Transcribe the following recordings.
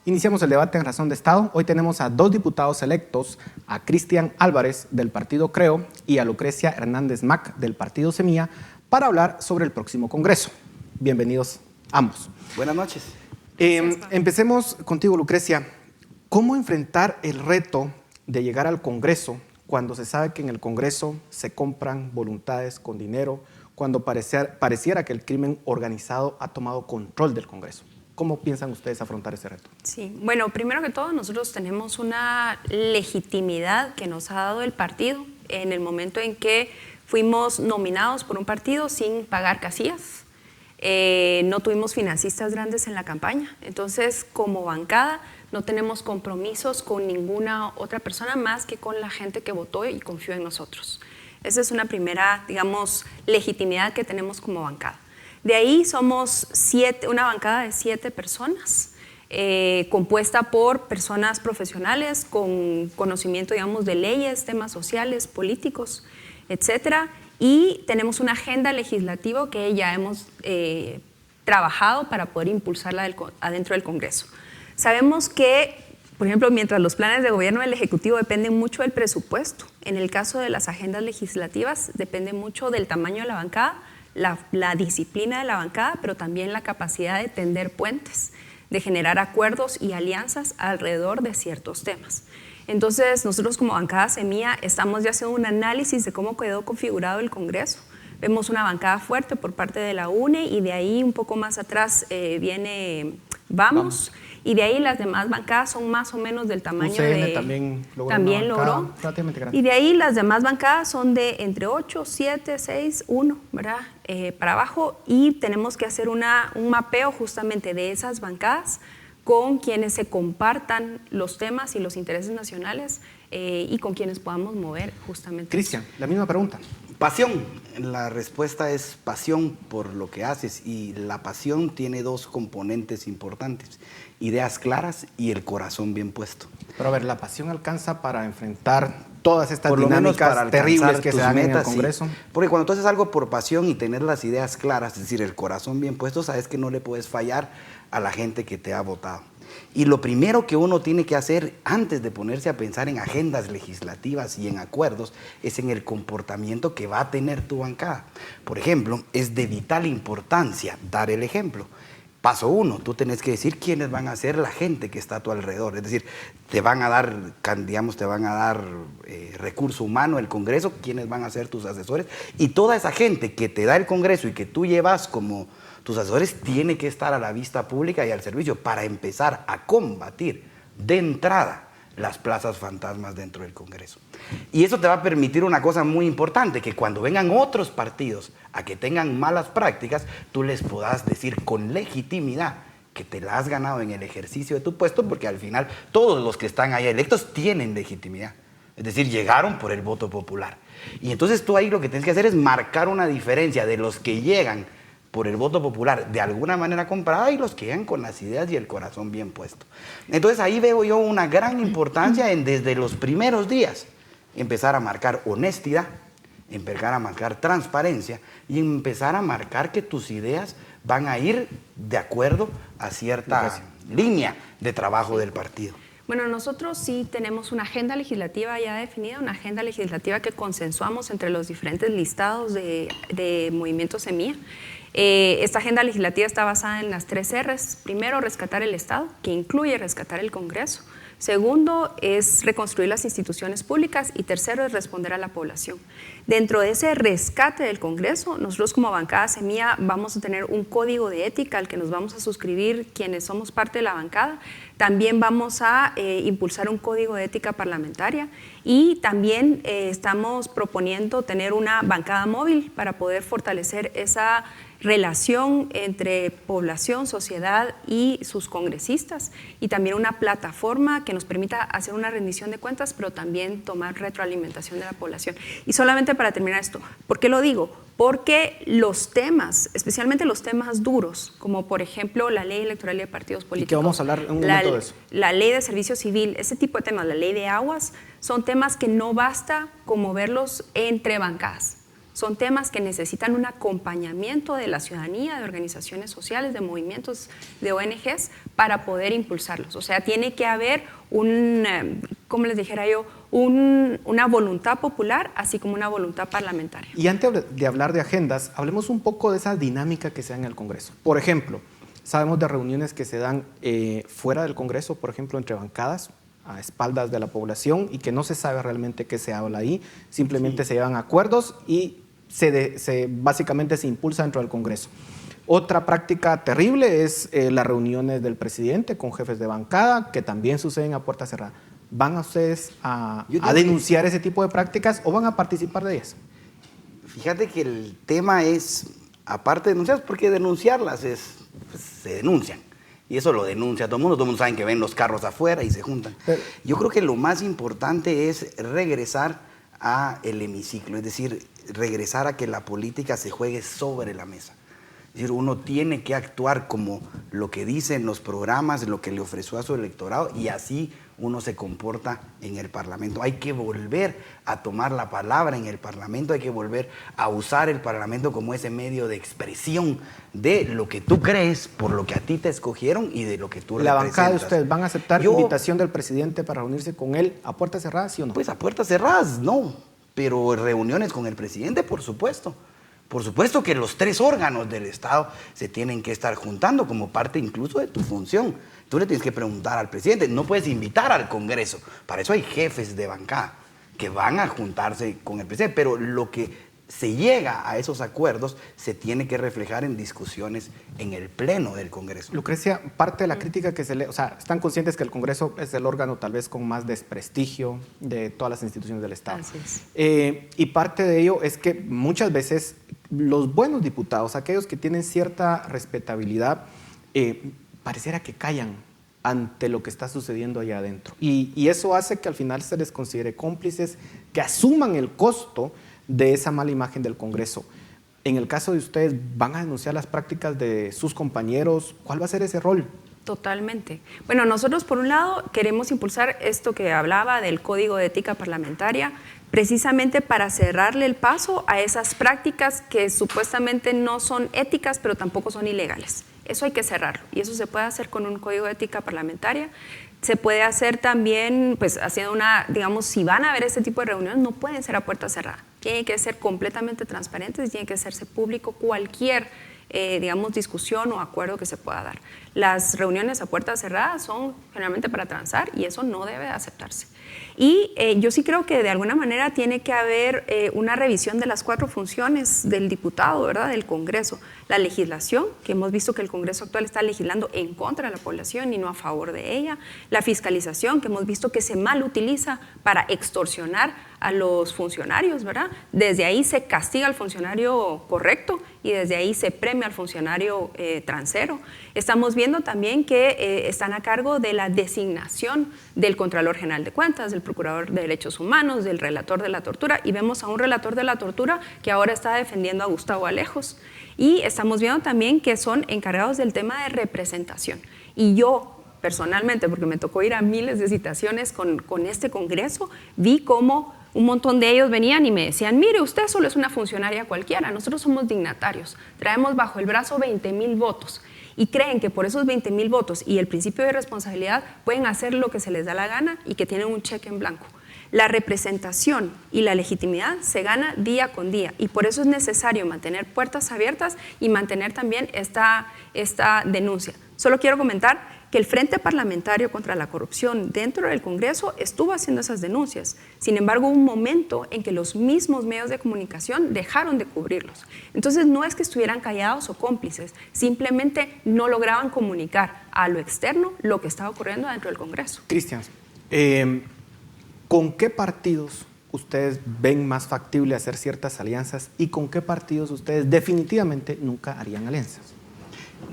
Iniciamos el debate en Razón de Estado. Hoy tenemos a dos diputados electos, a Cristian Álvarez del partido Creo y a Lucrecia Hernández Mac del partido Semilla, para hablar sobre el próximo Congreso. Bienvenidos ambos. Buenas noches. Empecemos contigo, Lucrecia. ¿Cómo enfrentar el reto de llegar al Congreso cuando se sabe que en el Congreso se compran voluntades con dinero, cuando pareciera que el crimen organizado ha tomado control del Congreso? ¿Cómo piensan ustedes afrontar ese reto? Sí, bueno, primero que todo, nosotros tenemos una legitimidad que nos ha dado el partido en el momento en que fuimos nominados por un partido sin pagar casillas. No tuvimos financistas grandes en la campaña. Entonces, como bancada, no tenemos compromisos con ninguna otra persona más que con la gente que votó y confió en nosotros. Esa es una primera, digamos, legitimidad que tenemos como bancada. De ahí somos una bancada de 7 personas, compuesta por personas profesionales con conocimiento, digamos, de leyes, temas sociales, políticos, etcétera. Y tenemos una agenda legislativa que ya hemos trabajado para poder impulsarla adentro del Congreso. Sabemos que, por ejemplo, mientras los planes de gobierno del Ejecutivo dependen mucho del presupuesto, en el caso de las agendas legislativas depende mucho del tamaño de la bancada, la disciplina de la bancada, pero también la capacidad de tender puentes, de generar acuerdos y alianzas alrededor de ciertos temas. Entonces, nosotros como bancada Semilla estamos ya haciendo un análisis de cómo quedó configurado el Congreso. Vemos una bancada fuerte por parte de la UNE y de ahí un poco más atrás viene Vamos. Y de ahí las demás bancadas son más o menos del tamaño UCN también logró. Y de ahí las demás bancadas son de entre 8, 7, 6, 1, ¿verdad? Para abajo, y tenemos que hacer un mapeo justamente de esas bancadas con quienes se compartan los temas y los intereses nacionales y con quienes podamos mover justamente. Cristian, la misma pregunta. Pasión. La respuesta es pasión por lo que haces, y la pasión tiene 2 componentes importantes: ideas claras y el corazón bien puesto. Pero a ver, ¿la pasión alcanza para enfrentar todas estas dinámicas terribles que se dan en el Congreso? Sí. Porque cuando tú haces algo por pasión y tener las ideas claras, es decir, el corazón bien puesto, sabes que no le puedes fallar a la gente que te ha votado. Y lo primero que uno tiene que hacer antes de ponerse a pensar en agendas legislativas y en acuerdos es en el comportamiento que va a tener tu bancada. Por ejemplo, es de vital importancia dar el ejemplo. Paso 1, tú tenés que decir quiénes van a ser la gente que está a tu alrededor. Es decir, te van a dar, digamos, recurso humano el Congreso, quiénes van a ser tus asesores. Y toda esa gente que te da el Congreso y que tú llevas como tus asesores tiene que estar a la vista pública y al servicio para empezar a combatir de entrada las plazas fantasmas dentro del Congreso. Y eso te va a permitir una cosa muy importante: que cuando vengan otros partidos a que tengan malas prácticas, tú les puedas decir con legitimidad que te la has ganado en el ejercicio de tu puesto, porque al final todos los que están ahí electos tienen legitimidad. Es decir, llegaron por el voto popular. Y entonces tú ahí lo que tienes que hacer es marcar una diferencia de los que llegan por el voto popular de alguna manera comprada y los que llegan con las ideas y el corazón bien puesto. Entonces ahí veo yo una gran importancia en, desde los primeros días, empezar a marcar honestidad, empezar a marcar transparencia y empezar a marcar que tus ideas van a ir de acuerdo a cierta línea de trabajo del partido. Bueno, nosotros sí tenemos una agenda legislativa ya definida, una agenda legislativa que consensuamos entre los diferentes listados de Movimiento Semilla. Esta agenda legislativa está basada en las 3 R's. Primero, rescatar el Estado, que incluye rescatar el Congreso. Segundo, es reconstruir las instituciones públicas. Y tercero, es responder a la población. Dentro de ese rescate del Congreso, nosotros como bancada Semilla vamos a tener un código de ética al que nos vamos a suscribir quienes somos parte de la bancada. También vamos a impulsar un código de ética parlamentaria y también estamos proponiendo tener una bancada móvil para poder fortalecer esa relación entre población, sociedad y sus congresistas, y también una plataforma que nos permita hacer una rendición de cuentas, pero también tomar retroalimentación de la población. Y solamente para terminar esto, ¿por qué lo digo? Porque los temas, especialmente los temas duros, como por ejemplo la ley electoral de partidos políticos, y que vamos a hablar un momento de eso, la ley de servicio civil, ese tipo de temas, la ley de aguas, son temas que no basta como verlos entre bancadas. son temas que necesitan un acompañamiento de la ciudadanía, de organizaciones sociales, de movimientos, de ONGs, para poder impulsarlos. O sea, tiene que haber como les dijera yo, una voluntad popular, así como una voluntad parlamentaria. Y antes de hablar de agendas, hablemos un poco de esa dinámica que se da en el Congreso. Por ejemplo, sabemos de reuniones que se dan fuera del Congreso, por ejemplo, entre bancadas, a espaldas de la población, y que no se sabe realmente qué se habla ahí, simplemente se llevan acuerdos y básicamente se impulsa dentro del Congreso. Otra práctica terrible es las reuniones del presidente con jefes de bancada, que también suceden a puerta cerrada. ¿Van a ustedes a denunciar ese tipo de prácticas o van a participar de ellas? Fíjate que el tema es, aparte de denunciarlas, porque denunciarlas se denuncian. Y eso lo denuncia todo el mundo sabe que ven los carros afuera y se juntan. Yo creo que lo más importante es regresar al hemiciclo, es decir, regresar a que la política se juegue sobre la mesa. Es decir, uno tiene que actuar como lo que dicen los programas, lo que le ofreció a su electorado, y así uno se comporta en el Parlamento. Hay que volver a tomar la palabra en el Parlamento, hay que volver a usar el Parlamento como ese medio de expresión de lo que tú crees, por lo que a ti te escogieron y de lo que tú representas. ¿La bancada de ustedes van a aceptar invitación del presidente para reunirse con él a puertas cerradas, sí o no? Pues a puertas cerradas, no, pero reuniones con el presidente, por supuesto. Por supuesto que los 3 órganos del Estado se tienen que estar juntando como parte incluso de tu función. Tú le tienes que preguntar al presidente, no puedes invitar al Congreso. Para eso hay jefes de bancada que van a juntarse con el presidente, pero lo que se llega a esos acuerdos se tiene que reflejar en discusiones en el Pleno del Congreso. Lucrecia, parte de la crítica que se le... O sea, están conscientes que el Congreso es el órgano tal vez con más desprestigio de todas las instituciones del Estado. Así es. Y parte de ello es que muchas veces los buenos diputados, aquellos que tienen cierta respetabilidad, pareciera que callan ante lo que está sucediendo allá adentro. Y eso hace que al final se les considere cómplices, que asuman el costo de esa mala imagen del Congreso. En el caso de ustedes, ¿van a denunciar las prácticas de sus compañeros? ¿Cuál va a ser ese rol? Totalmente. Bueno, nosotros por un lado queremos impulsar esto que hablaba del Código de Ética Parlamentaria, precisamente para cerrarle el paso a esas prácticas que supuestamente no son éticas, pero tampoco son ilegales. Eso hay que cerrarlo, y eso se puede hacer con un Código de Ética Parlamentaria. Se puede hacer también, pues haciendo digamos, si van a haber este tipo de reuniones, no pueden ser a puerta cerrada. Tienen que ser completamente transparentes y tiene que hacerse público cualquier, digamos, discusión o acuerdo que se pueda dar. Las reuniones a puertas cerradas son generalmente para transar y eso no debe aceptarse. Y yo sí creo que de alguna manera tiene que haber una revisión de las 4 funciones del diputado, ¿verdad?, del Congreso. La legislación, que hemos visto que el Congreso actual está legislando en contra de la población y no a favor de ella. La fiscalización, que hemos visto que se mal utiliza para extorsionar a los funcionarios, ¿verdad? Desde ahí se castiga al funcionario correcto y desde ahí se premia al funcionario transero. Estamos viendo también que están a cargo de la designación del Contralor General de Cuentas, del Procurador de Derechos Humanos, del Relator de la Tortura, y vemos a un Relator de la Tortura que ahora está defendiendo a Gustavo Alejos. Y estamos viendo también que son encargados del tema de representación. Y yo, personalmente, porque me tocó ir a miles de citaciones con este Congreso, vi cómo un montón de ellos venían y me decían, mire, usted solo es una funcionaria cualquiera, nosotros somos dignatarios, traemos bajo el brazo 20,000 votos. Y creen que por esos 20,000 votos y el principio de responsabilidad pueden hacer lo que se les da la gana y que tienen un cheque en blanco. La representación y la legitimidad se gana día con día y por eso es necesario mantener puertas abiertas y mantener también esta denuncia. Solo quiero comentar que el Frente Parlamentario contra la Corrupción dentro del Congreso estuvo haciendo esas denuncias. Sin embargo, hubo un momento en que los mismos medios de comunicación dejaron de cubrirlos. Entonces, no es que estuvieran callados o cómplices, simplemente no lograban comunicar a lo externo lo que estaba ocurriendo dentro del Congreso. Cristian, ¿con qué partidos ustedes ven más factible hacer ciertas alianzas y con qué partidos ustedes definitivamente nunca harían alianzas?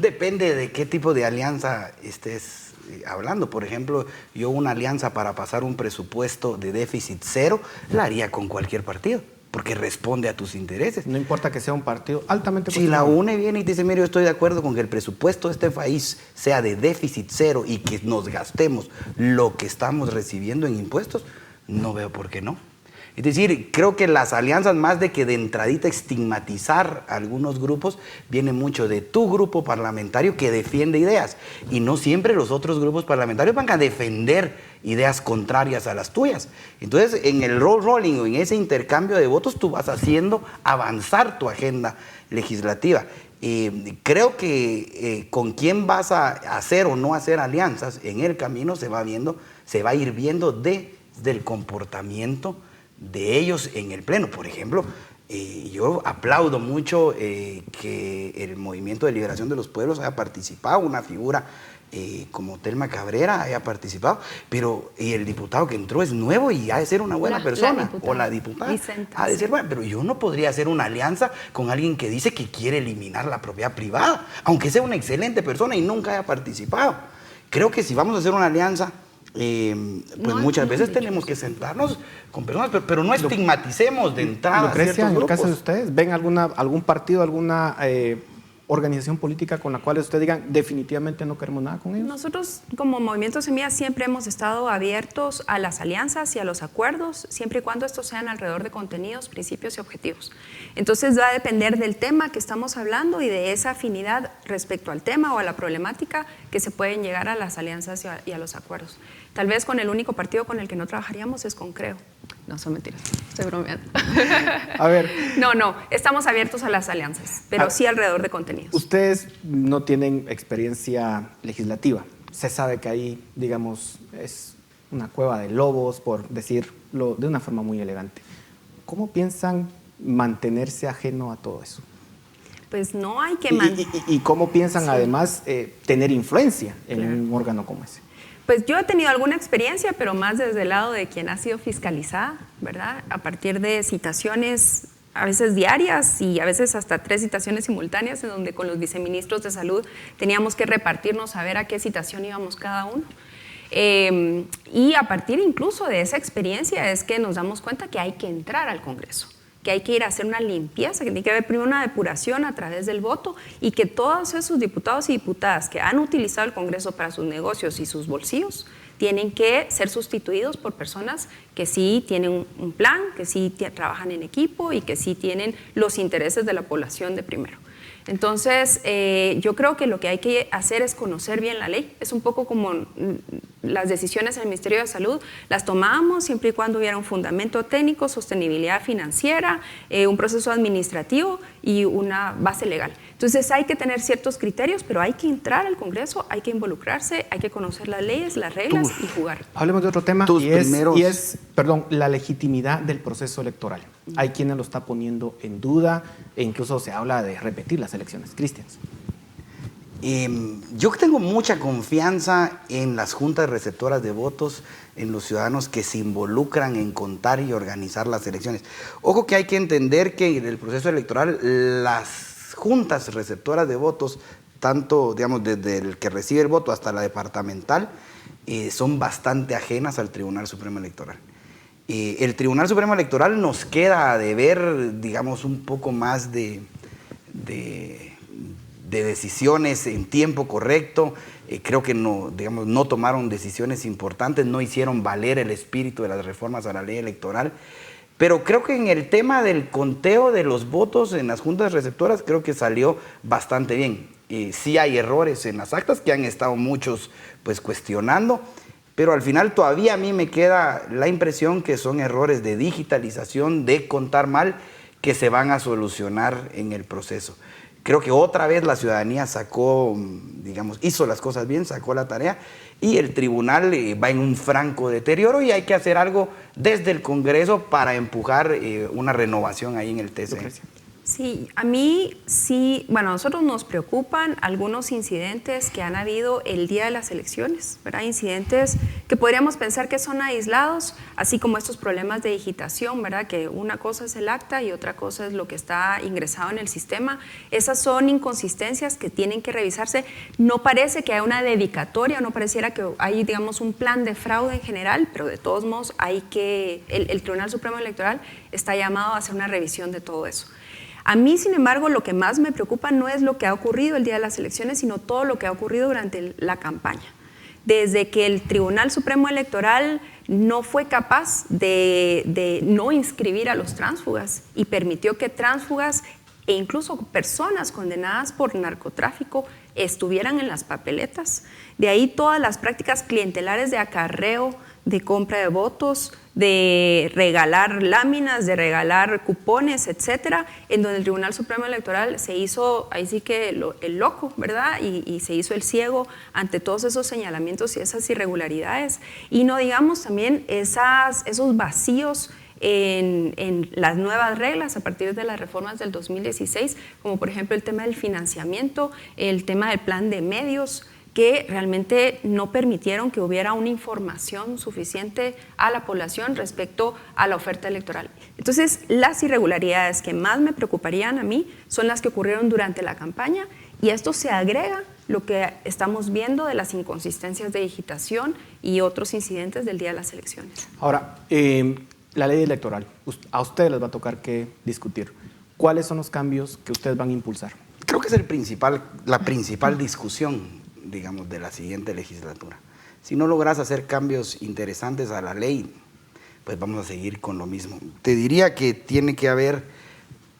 Depende de qué tipo de alianza estés hablando. Por ejemplo, yo una alianza para pasar un presupuesto de déficit cero la haría con cualquier partido, porque responde a tus intereses. No importa que sea un partido altamente... Si la UNE viene y te dice, mire, yo estoy de acuerdo con que el presupuesto de este país sea de déficit cero y que nos gastemos lo que estamos recibiendo en impuestos, no veo por qué no. Es decir, creo que las alianzas, más de que de entradita estigmatizar a algunos grupos, viene mucho de tu grupo parlamentario que defiende ideas. Y no siempre los otros grupos parlamentarios van a defender ideas contrarias a las tuyas. Entonces, en el roll rolling o en ese intercambio de votos, tú vas haciendo avanzar tu agenda legislativa. Creo que con quién vas a hacer o no hacer alianzas en el camino se va a ir viendo del comportamiento de ellos en el pleno. Por ejemplo, yo aplaudo mucho que el Movimiento de Liberación de los Pueblos haya participado, una figura como Telma Cabrera haya participado, pero y el diputado que entró es nuevo y ha de ser una buena persona, o la diputada ha de ser buena, pero yo no podría hacer una alianza con alguien que dice que quiere eliminar la propiedad privada, aunque sea una excelente persona y nunca haya participado. Creo que si vamos a hacer una alianza, pues muchas veces tenemos que sentarnos con personas, pero no estigmaticemos de entrada Lucrecia, ciertos en el grupos. caso de ustedes, ¿ven algún partido, alguna organización política con la cual ustedes digan definitivamente no queremos nada con ellos? Nosotros como Movimiento Semilla siempre hemos estado abiertos a las alianzas y a los acuerdos, siempre y cuando estos sean alrededor de contenidos, principios y objetivos. Entonces va a depender del tema que estamos hablando y de esa afinidad respecto al tema o a la problemática que se pueden llegar a las alianzas y a los acuerdos. Tal vez con el único partido con el que no trabajaríamos es con Creo. No, son mentiras, estoy bromeando. A ver. No, estamos abiertos a las alianzas, pero sí alrededor de contenidos. Ustedes no tienen experiencia legislativa. Se sabe que ahí, digamos, es una cueva de lobos, por decirlo de una forma muy elegante. ¿Cómo piensan mantenerse ajeno a todo eso? Pues no hay que... ¿Y cómo piensan, sí, además, tener influencia en claro, un órgano como ese? Pues yo he tenido alguna experiencia, pero más desde el lado de quien ha sido fiscalizada, ¿verdad? A partir de citaciones a veces diarias y a veces hasta 3 citaciones simultáneas, en donde con los viceministros de salud teníamos que repartirnos a ver a qué citación íbamos cada uno. Y a partir incluso de esa experiencia es que nos damos cuenta que hay que entrar al Congreso, que hay que ir a hacer una limpieza, que tiene que haber primero una depuración a través del voto y que todos esos diputados y diputadas que han utilizado el Congreso para sus negocios y sus bolsillos tienen que ser sustituidos por personas que sí tienen un plan, que sí trabajan en equipo y que sí tienen los intereses de la población de primero. Entonces, yo creo que lo que hay que hacer es conocer bien la ley. Es un poco como las decisiones en el Ministerio de Salud, las tomábamos siempre y cuando hubiera un fundamento técnico, sostenibilidad financiera, un proceso administrativo y una base legal. Entonces, hay que tener ciertos criterios, pero hay que entrar al Congreso, hay que involucrarse, hay que conocer las leyes, las reglas y jugar. Hablemos de otro tema y es la legitimidad del proceso electoral. Hay quienes lo está poniendo en duda e incluso se habla de repetir las elecciones. Cristian. Yo tengo mucha confianza en las juntas receptoras de votos, en los ciudadanos que se involucran en contar y organizar las elecciones. Ojo que hay que entender que en el proceso electoral las juntas receptoras de votos, tanto digamos desde el que recibe el voto hasta la departamental, son bastante ajenas al Tribunal Supremo Electoral. El Tribunal Supremo Electoral nos queda de ver, digamos, un poco más de decisiones en tiempo correcto. Creo que no tomaron decisiones importantes, no hicieron valer el espíritu de las reformas a la ley electoral. Pero creo que en el tema del conteo de los votos en las juntas receptoras, creo que salió bastante bien. Sí hay errores en las actas que han estado muchos pues cuestionando, pero al final todavía a mí me queda la impresión que son errores de digitalización, de contar mal, que se van a solucionar en el proceso. Creo que otra vez la ciudadanía hizo las cosas bien, sacó la tarea y el tribunal va en un franco deterioro y hay que hacer algo desde el Congreso para empujar una renovación ahí en el TSE. Sí, a mí sí, bueno, a nosotros nos preocupan algunos incidentes que han habido el día de las elecciones, ¿verdad? Incidentes que podríamos pensar que son aislados, así como estos problemas de digitación, ¿verdad? Que una cosa es el acta y otra cosa es lo que está ingresado en el sistema. Esas son inconsistencias que tienen que revisarse. No parece que haya una dedicatoria, no pareciera que hay, digamos, un plan de fraude en general, pero de todos modos el Tribunal Supremo Electoral está llamado a hacer una revisión de todo eso. A mí, sin embargo, lo que más me preocupa no es lo que ha ocurrido el día de las elecciones, sino todo lo que ha ocurrido durante la campaña. desde que el Tribunal Supremo Electoral no fue capaz de no inscribir a los tránsfugas y permitió que tránsfugas e incluso personas condenadas por narcotráfico estuvieran en las papeletas. De ahí todas las prácticas clientelares de acarreo, de compra de votos, de regalar láminas, de regalar cupones, etcétera, en donde el Tribunal Supremo Electoral se hizo, ahí sí que el loco, ¿verdad? Y se hizo el ciego ante todos esos señalamientos y esas irregularidades. Y no digamos también esos vacíos en las nuevas reglas a partir de las reformas del 2016, como por ejemplo el tema del financiamiento, el tema del plan de medios, que realmente no permitieron que hubiera una información suficiente a la población respecto a la oferta electoral. Entonces, las irregularidades que más me preocuparían a mí son las que ocurrieron durante la campaña, y esto se agrega lo que estamos viendo de las inconsistencias de digitación y otros incidentes del día de las elecciones. Ahora, la ley electoral, a ustedes les va a tocar que discutir. ¿Cuáles son los cambios que ustedes van a impulsar? Creo que es la principal discusión, digamos, de la siguiente legislatura. Si no logras hacer cambios interesantes a la ley, pues vamos a seguir con lo mismo. Te diría que tiene que haber,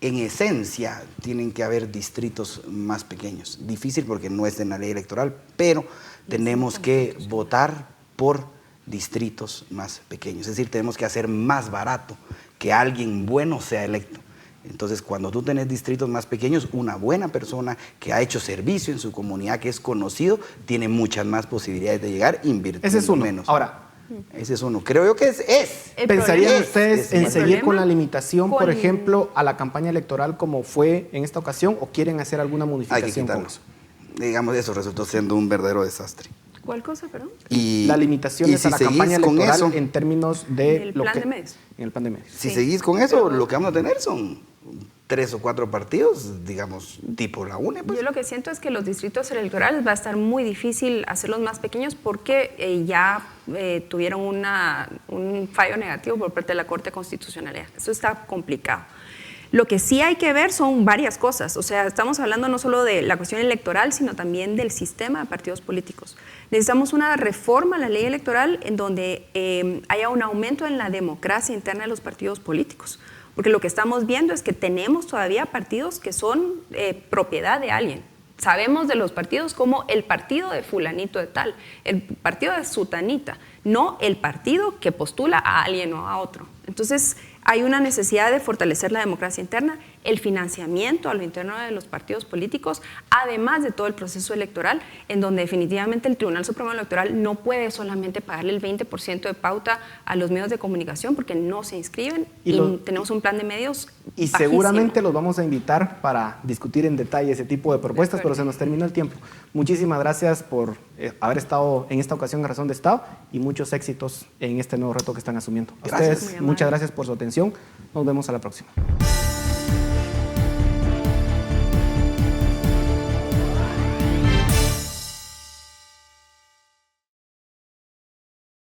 en esencia, tienen que haber distritos más pequeños. Difícil porque no es en la ley electoral, pero tenemos que votar por distritos más pequeños. Es decir, tenemos que hacer más barato que alguien bueno sea electo. Entonces, cuando tú tenés distritos más pequeños, una buena persona que ha hecho servicio en su comunidad, que es conocido, tiene muchas más posibilidades de llegar invirtiendo Ese es uno. menos. Ahora, ese es uno. Creo yo que es. ¿pensarían ustedes en el seguir problema con la limitación, por con- ejemplo, a la campaña electoral como fue en esta ocasión, o quieren hacer alguna Hay que modificación con quitarlo. eso? Digamos, eso resultó siendo un verdadero desastre. ¿Cuál cosa, perdón? Y, Las limitaciones y si a la seguís campaña con electoral eso, en términos de Del lo plan que... de medios. En el plan de medios. si Sí. seguís con eso, lo que vamos a tener son 3 o 4 partidos, digamos, tipo la UNE, pues. Yo lo que siento es que los distritos electorales va a estar muy difícil hacerlos más pequeños porque ya tuvieron un fallo negativo por parte de la Corte Constitucional. Eso está complicado. Lo que sí hay que ver son varias cosas. O sea, estamos hablando no solo de la cuestión electoral, sino también del sistema de partidos políticos. Necesitamos una reforma a la ley electoral en donde haya un aumento en la democracia interna de los partidos políticos. Porque lo que estamos viendo es que tenemos todavía partidos que son propiedad de alguien. Sabemos de los partidos como el partido de fulanito de tal, el partido de sutanita, no el partido que postula a alguien o a otro. Entonces, hay una necesidad de fortalecer la democracia interna, el financiamiento a lo interno de los partidos políticos, además de todo el proceso electoral, en donde definitivamente el Tribunal Supremo Electoral no puede solamente pagarle el 20% de pauta a los medios de comunicación porque no se inscriben y tenemos un plan de medios Y bajísimo. seguramente los vamos a invitar para discutir en detalle ese tipo de propuestas, pero se nos terminó el tiempo. Muchísimas gracias por haber estado en esta ocasión en Razón de Estado y muchos éxitos en este nuevo reto que están asumiendo. A Gracias. ustedes, muchas gracias por su atención. Nos vemos a la próxima.